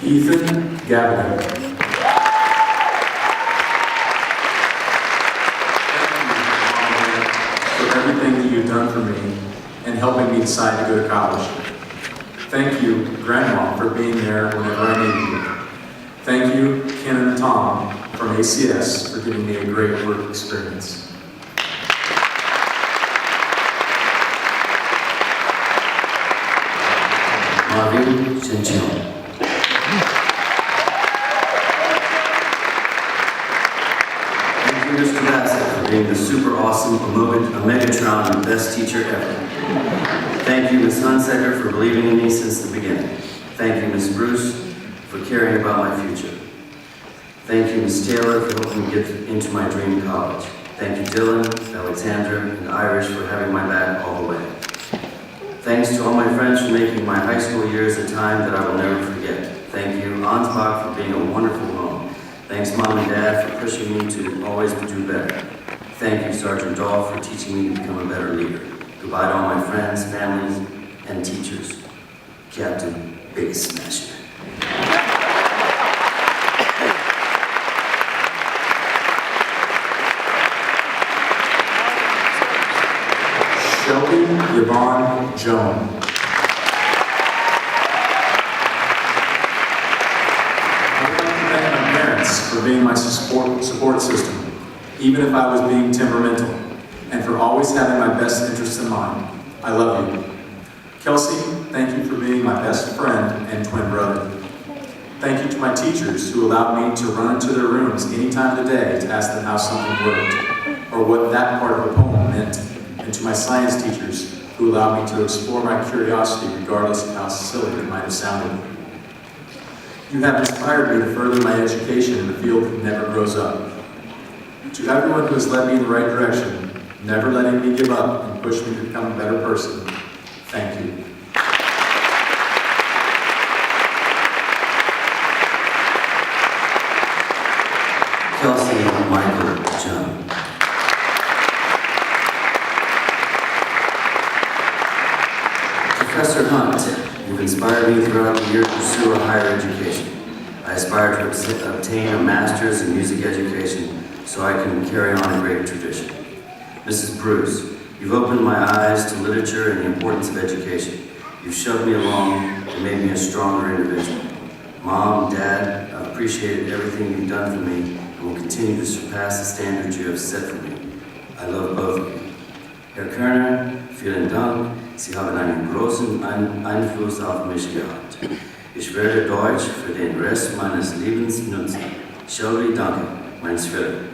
Ethan Gavin. Everything that you've done for me and helping me decide to go to college. Thank you, Grandma, for being there whenever I needed you. Thank you, Ken and Tom from ACS, for giving me a great work experience. Marvin Chinchon. Mr. Bassett for being the super awesome Megatron and best teacher ever. Thank you, Ms. Hunsaker, for believing in me since the beginning. Thank you, Ms. Bruce, for caring about my future. Thank you, Ms. Taylor, for helping me get into my dream college. Thank you, Dylan, Alexandra, and Irish for having my back all the way. Thanks to all my friends for making my high school years a time that I will never forget. Thank you, Ansbach, for being a wonderful home. Thanks, Mom and Dad, for pushing me to always do better. Thank you, Sergeant Dahl, for teaching me to become a better leader. Goodbye to all my friends, families, and teachers. Captain Base Smasher. Shelby Yvonne Jones. For being my support system, even if I was being temperamental, and for always having my best interests in mind. I love you. Kelsey, thank you for being my best friend and twin brother. Thank you to my teachers who allowed me to run into their rooms any time of the day to ask them how something worked, or what that part of a poem meant, and to my science teachers who allowed me to explore my curiosity regardless of how silly it might have sounded. You have inspired me to further my education in the field that never grows up. To everyone who has led me in the right direction, never letting me give up and push me to become a better person, thank you. Kelsey Michael John. Professor Hunt, you've inspired me throughout the year to pursue a higher education. I aspire to obtain a master's in music education so I can carry on a great tradition. Mrs. Bruce, you've opened my eyes to literature and the importance of education. You've shoved me along and made me a stronger individual. Mom, Dad, I've appreciated everything you've done for me and will continue to surpass the standards you have set for me. I love both of you. Herr Körner, vielen Dank. Sie haben einen großen Einfluss auf mich gehabt. Ich werde Deutsch für den Rest meines Lebens nutzen. Shelby, danke, mein Schwede.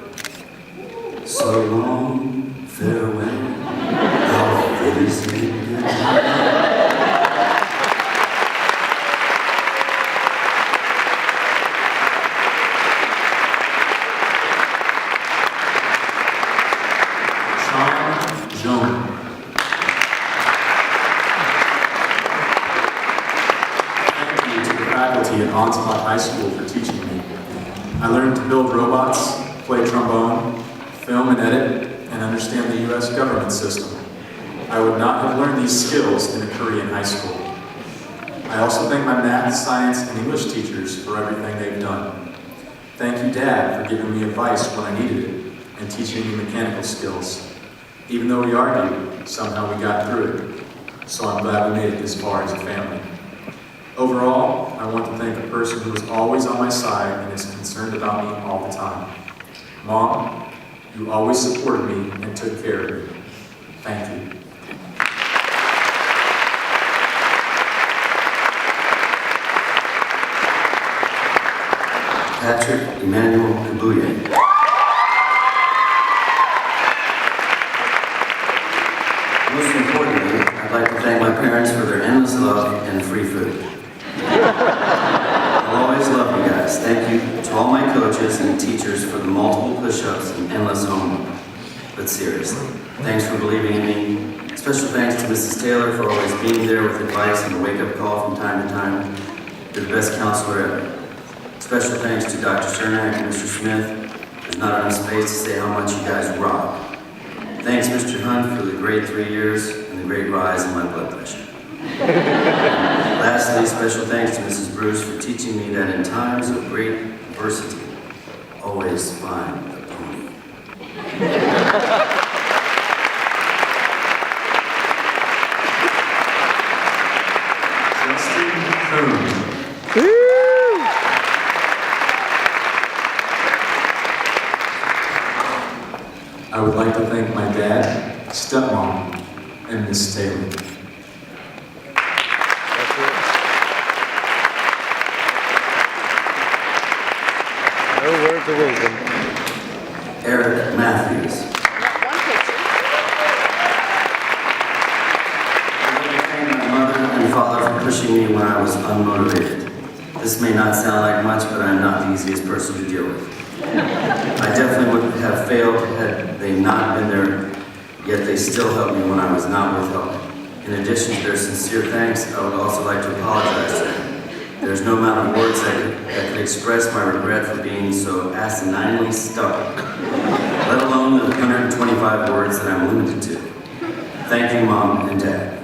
So long, farewell, auf Wiedersehen. At Ansbach High School for teaching me. I learned to build robots, play trombone, film and edit, and understand the U.S. government system. I would not have learned these skills in a Korean high school. I also thank my math, science, and English teachers for everything they've done. Thank you, Dad, for giving me advice when I needed it and teaching me mechanical skills. Even though we argued, somehow we got through it. So I'm glad we made it this far as a family. Overall, I want to thank a person who is always on my side and is concerned about me all the time. Mom, you always supported me and took care of me. Thank you. Patrick Emmanuel Kabuye. Most importantly, I'd like to thank my parents for their endless love and free food. I'll always love you guys. Thank you to all my coaches and teachers for the multiple push-ups and endless homework. But seriously, thanks for believing in me. Special thanks to Mrs. Taylor for always being there with advice and a wake-up call from time to time. You're the best counselor ever. Special thanks to Dr. Cernak and Mr. Smith. There's not enough space to say how much you guys rock. Thanks, Mr. Hunt, for the great 3 years and the great rise in my blood pressure. Lastly, special thanks to Mrs. Bruce for teaching me that in times of great adversity, always find the pony. Justin Coon. I would like to thank my dad, stepmom, and Miss Taylor. No words of wisdom. Eric Matthews. One picture. I'd like to thank my mother and father for pushing me when I was unmotivated. This may not sound like much, but I'm not the easiest person to deal with. I definitely would have failed had they not been there, yet they still helped me when I was not worth helping. In addition to their sincere thanks, I would also like to apologize to them. There's no amount of words that could express my regret for being so asininely stubborn, let alone the 125 words that I'm limited to. Thank you, Mom and Dad.